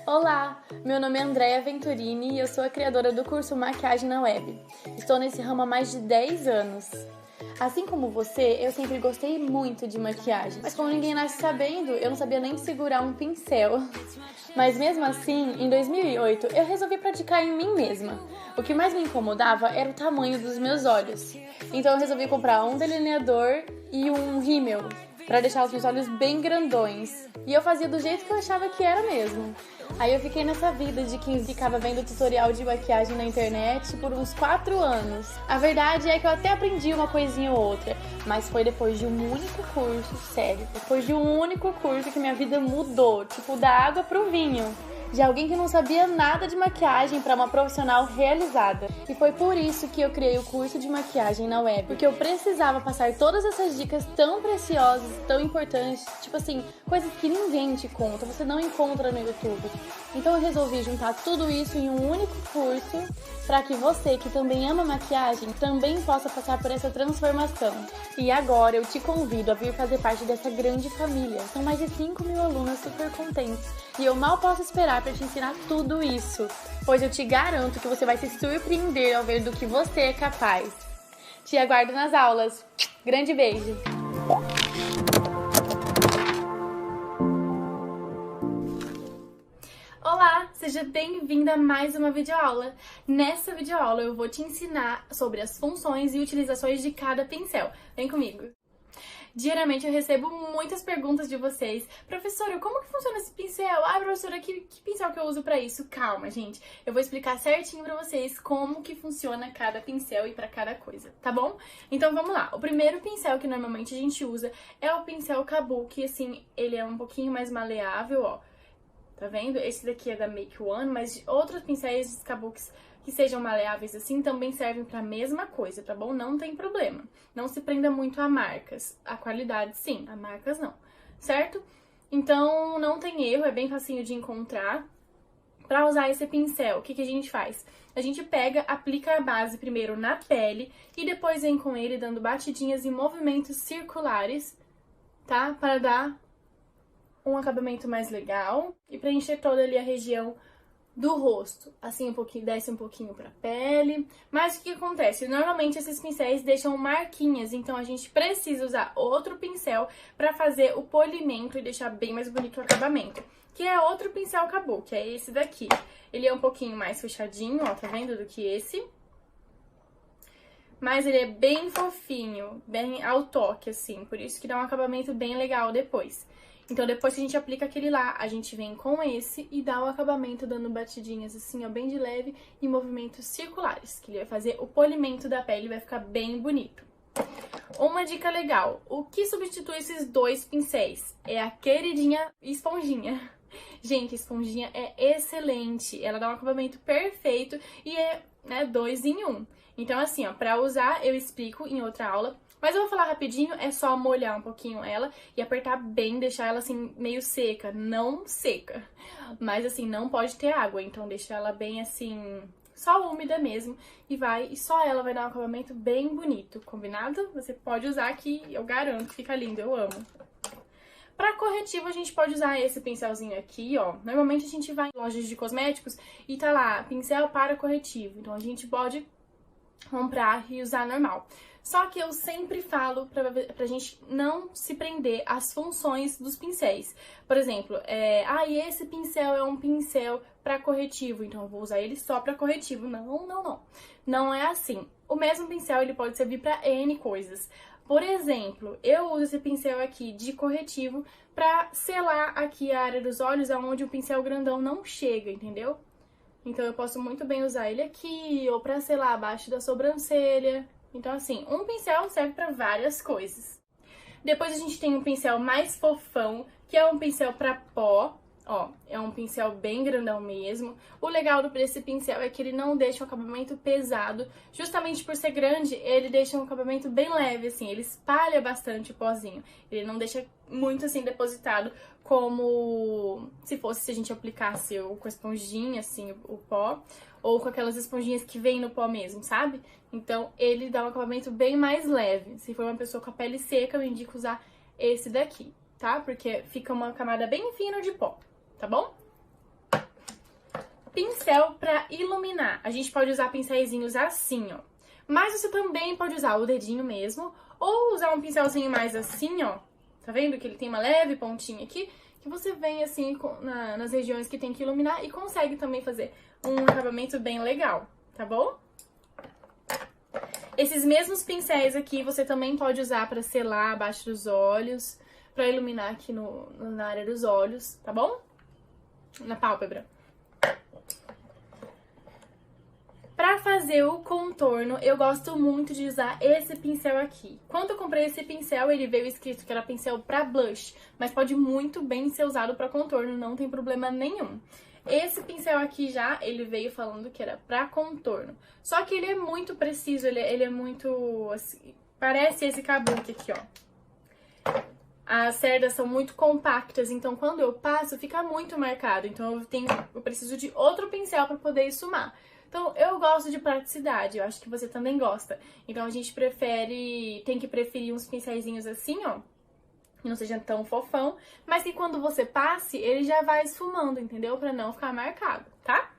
Olá, meu nome é Andréa Venturini e eu sou a criadora do curso Maquiagem na Web. Estou nesse ramo há mais de 10 anos. Assim como você, eu sempre gostei muito de maquiagem, mas como ninguém nasce sabendo, eu não sabia nem segurar um pincel. Mas mesmo assim, em 2008, eu resolvi praticar em mim mesma. O que mais me incomodava era o tamanho dos meus olhos. Então eu resolvi comprar um delineador e um rímel, para deixar os meus olhos bem grandões. E eu fazia do jeito que eu achava que era mesmo. Aí eu fiquei nessa vida de quem ficava vendo tutorial de maquiagem na internet por uns 4 anos. A verdade é que eu até aprendi uma coisinha ou outra, mas foi depois de um único curso, sério, depois de um único curso que minha vida mudou, tipo da água pro vinho. De alguém que não sabia nada de maquiagem para uma profissional realizada. E foi por isso que eu criei o curso de maquiagem na web, porque eu precisava passar todas essas dicas tão preciosas, tão importantes, tipo assim, coisas que ninguém te conta, você não encontra no YouTube. Então eu resolvi juntar tudo isso em um único curso para que você, que também ama maquiagem, também possa passar por essa transformação. E agora eu te convido a vir fazer parte dessa grande família. São mais de 5.000 alunas super contentes. E eu mal posso esperar para te ensinar tudo isso, pois eu te garanto que você vai se surpreender ao ver do que você é capaz. Te aguardo nas aulas. Grande beijo! Olá, seja bem-vinda a mais uma videoaula. Nessa videoaula eu vou te ensinar sobre as funções e utilizações de cada pincel. Vem comigo! Diariamente eu recebo muitas perguntas de vocês. Professora, como que funciona esse pincel? Ah, professora, que pincel que eu uso pra isso? Calma, gente. Eu vou explicar certinho pra vocês como que funciona cada pincel e pra cada coisa, tá bom? Então vamos lá. O primeiro pincel que normalmente a gente usa é o pincel Kabuki, assim, ele é um pouquinho mais maleável, ó. Tá vendo? Esse daqui é da Make One, mas outros pincéis Kabukis que sejam maleáveis assim também servem para a mesma coisa, tá bom? Não tem problema. Não se prenda muito a marcas. A qualidade sim, a marcas não, certo? Então não tem erro, é bem facinho de encontrar. Para usar esse pincel, o que a gente faz? A gente pega, aplica a base primeiro na pele e depois vem com ele dando batidinhas em movimentos circulares, tá? Para dar um acabamento mais legal e preencher toda ali a região do rosto, assim um pouquinho, desce um pouquinho pra pele. Mas o que acontece? Normalmente esses pincéis deixam marquinhas, então a gente precisa usar outro pincel pra fazer o polimento e deixar bem mais bonito o acabamento. Que é outro pincel Kabuki, é esse daqui. Ele é um pouquinho mais fechadinho, ó, tá vendo, do que esse. Mas ele é bem fofinho, bem ao toque, assim, por isso que dá um acabamento bem legal depois. Então, depois que a gente aplica aquele lá, a gente vem com esse e dá o acabamento dando batidinhas assim, ó, bem de leve e movimentos circulares, que ele vai fazer o polimento da pele e vai ficar bem bonito. Uma dica legal, o que substitui esses dois pincéis é a queridinha esponjinha. Gente, a esponjinha é excelente, ela dá um acabamento perfeito e é, né, 2 em 1. Então, assim, ó, pra usar eu explico em outra aula. Mas eu vou falar rapidinho, é só molhar um pouquinho ela e apertar bem, deixar ela assim meio seca, não seca. Mas assim, não pode ter água, então deixa ela bem assim, só úmida mesmo. E só ela vai dar um acabamento bem bonito, combinado? Você pode usar que eu garanto, fica lindo, eu amo. Pra corretivo, a gente pode usar esse pincelzinho aqui, ó. Normalmente a gente vai em lojas de cosméticos e tá lá, pincel para corretivo. Então a gente pode comprar e usar normal. Só que eu sempre falo pra gente não se prender às funções dos pincéis. Por exemplo, esse pincel é um pincel para corretivo, então eu vou usar ele só para corretivo. Não, não, não. Não é assim. O mesmo pincel ele pode servir para N coisas. Por exemplo, eu uso esse pincel aqui de corretivo para selar aqui a área dos olhos, aonde o pincel grandão não chega, entendeu? Então eu posso muito bem usar ele aqui, ou pra selar abaixo da sobrancelha. Então assim, um pincel serve pra várias coisas. Depois a gente tem um pincel mais fofão, que é um pincel pra pó. Ó, é um pincel bem grandão mesmo. O legal desse pincel é que ele não deixa um acabamento pesado. Justamente por ser grande, ele deixa um acabamento bem leve, assim. Ele espalha bastante o pozinho. Ele não deixa muito, assim, depositado como se a gente aplicasse com a esponjinha, assim, o pó. Ou com aquelas esponjinhas que vem no pó mesmo, sabe? Então, ele dá um acabamento bem mais leve. Se for uma pessoa com a pele seca, eu indico usar esse daqui, tá? Porque fica uma camada bem fina de pó. Tá bom? pincel pra iluminar. A gente pode usar pincéisinhos assim, ó. Mas você também pode usar o dedinho mesmo, ou usar um pincelzinho mais assim, ó. Tá vendo que ele tem uma leve pontinha aqui? Que você vem assim nas regiões que tem que iluminar e consegue também fazer um acabamento bem legal, tá bom? Esses mesmos pincéis aqui você também pode usar pra selar abaixo dos olhos, pra iluminar aqui na área dos olhos, tá bom? Na pálpebra. Pra fazer o contorno, eu gosto muito de usar esse pincel aqui. Quando eu comprei esse pincel, ele veio escrito que era pincel pra blush, mas pode muito bem ser usado pra contorno, não tem problema nenhum. Esse pincel aqui já, ele veio falando que era pra contorno. Só que ele é muito preciso, ele é muito, assim, parece esse kabuki aqui, ó. As cerdas são muito compactas, então quando eu passo fica muito marcado. Então eu preciso de outro pincel pra poder esfumar. Então, eu gosto de praticidade, eu acho que você também gosta. Então, a gente tem que preferir uns pincéisinhos assim, ó, que não seja tão fofão, mas que quando você passe, ele já vai esfumando, entendeu? Pra não ficar marcado, tá?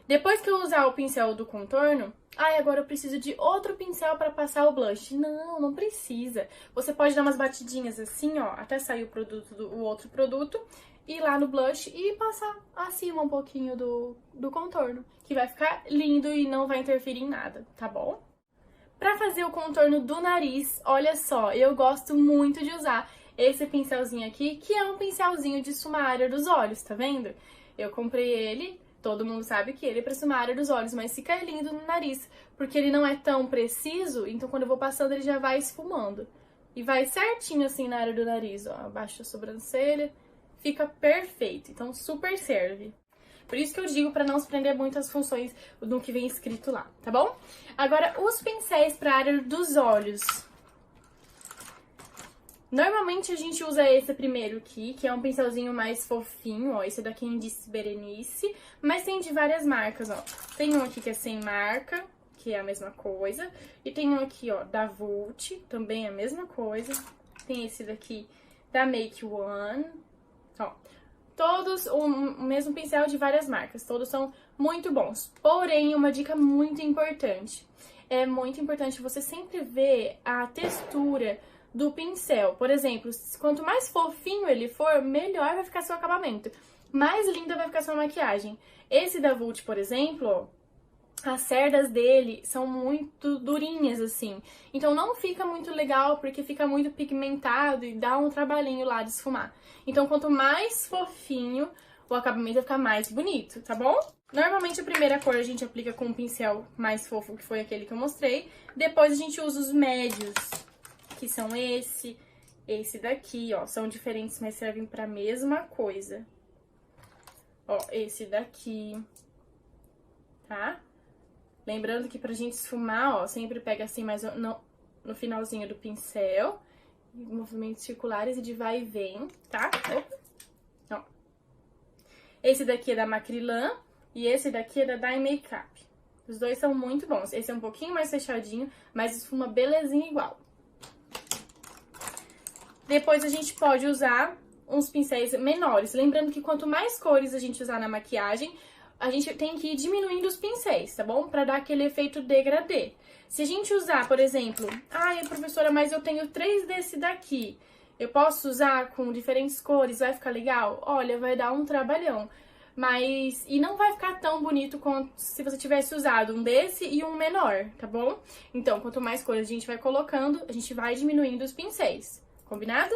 Depois que eu usar o pincel do contorno, agora eu preciso de outro pincel pra passar o blush. Não, não precisa. Você pode dar umas batidinhas assim, ó, até sair o outro produto, ir lá no blush e passar acima um pouquinho do contorno, que vai ficar lindo e não vai interferir em nada, tá bom? Pra fazer o contorno do nariz, olha só, eu gosto muito de usar esse pincelzinho aqui, que é um pincelzinho de esfumar a área dos olhos, tá vendo? Eu comprei ele, todo mundo sabe que ele é pra esfumar a área dos olhos, mas fica lindo no nariz, porque ele não é tão preciso, então quando eu vou passando ele já vai esfumando. E vai certinho assim na área do nariz, ó, abaixo da sobrancelha. Fica perfeito, então super serve. Por isso que eu digo pra não se prender muito às funções do que vem escrito lá, tá bom? Agora, os pincéis pra área dos olhos. Normalmente a gente usa esse primeiro aqui, que é um pincelzinho mais fofinho, ó. Esse daqui é disse Berenice, mas tem de várias marcas, ó. Tem um aqui que é sem marca, que é a mesma coisa. E tem um aqui, ó, da Vult, também é a mesma coisa. Tem esse daqui da Make One. Ó, todos o mesmo pincel de várias marcas, todos são muito bons. Porém, uma dica muito importante. É muito importante você sempre ver a textura do pincel. Por exemplo, quanto mais fofinho ele for, melhor vai ficar seu acabamento. Mais linda vai ficar sua maquiagem. Esse da Vult, por exemplo, ó, as cerdas dele são muito durinhas, assim. Então não fica muito legal, porque fica muito pigmentado e dá um trabalhinho lá de esfumar. Então quanto mais fofinho, o acabamento vai ficar mais bonito, tá bom? Normalmente a primeira cor a gente aplica com um pincel mais fofo, que foi aquele que eu mostrei. Depois a gente usa os médios, que são esse daqui, ó. São diferentes, mas servem pra mesma coisa. Ó, esse daqui, tá? Lembrando que pra gente esfumar, ó, sempre pega assim mais no finalzinho do pincel, movimentos circulares e de vai e vem, tá? Ó. Esse daqui é da Macrylan e esse daqui é da Dye Makeup. Os dois são muito bons. Esse é um pouquinho mais fechadinho, mas esfuma belezinha igual. Depois a gente pode usar uns pincéis menores. Lembrando que quanto mais cores a gente usar na maquiagem, a gente tem que ir diminuindo os pincéis, tá bom? Pra dar aquele efeito degradê. Se a gente usar, por exemplo, professora, mas eu tenho 3 desse daqui, eu posso usar com diferentes cores, vai ficar legal? Olha, vai dar um trabalhão. E não vai ficar tão bonito quanto se você tivesse usado um desse e um menor, tá bom? Então, quanto mais cores a gente vai colocando, a gente vai diminuindo os pincéis. Combinado?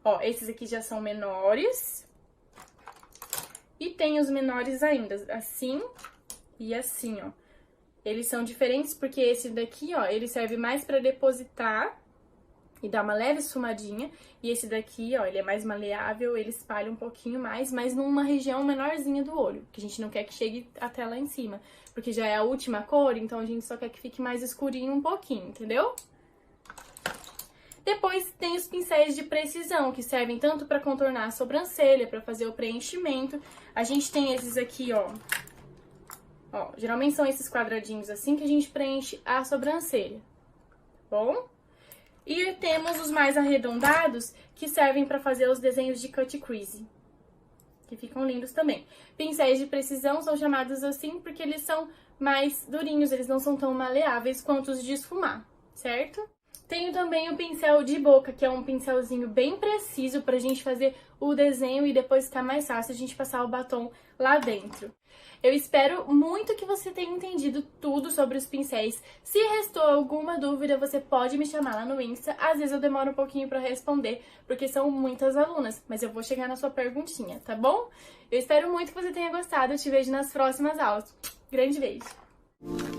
Ó, esses aqui já são menores. E tem os menores ainda, assim e assim, ó. Eles são diferentes porque esse daqui, ó, ele serve mais pra depositar e dar uma leve esfumadinha. E esse daqui, ó, ele é mais maleável, ele espalha um pouquinho mais, mas numa região menorzinha do olho, que a gente não quer que chegue até lá em cima. Porque já é a última cor, então a gente só quer que fique mais escurinho um pouquinho, entendeu? Depois tem os pincéis de precisão, que servem tanto para contornar a sobrancelha, para fazer o preenchimento. A gente tem esses aqui, ó. Ó, geralmente são esses quadradinhos assim que a gente preenche a sobrancelha, tá bom? E temos os mais arredondados, que servem para fazer os desenhos de cut crease. que ficam lindos também. Pincéis de precisão são chamados assim porque eles são mais durinhos, eles não são tão maleáveis quanto os de esfumar, certo? Tenho também o pincel de boca, que é um pincelzinho bem preciso pra gente fazer o desenho e depois ficar mais fácil a gente passar o batom lá dentro. Eu espero muito que você tenha entendido tudo sobre os pincéis. Se restou alguma dúvida, você pode me chamar lá no Insta. Às vezes eu demoro um pouquinho pra responder, porque são muitas alunas, mas eu vou chegar na sua perguntinha, tá bom? Eu espero muito que você tenha gostado. Eu te vejo nas próximas aulas. Grande beijo!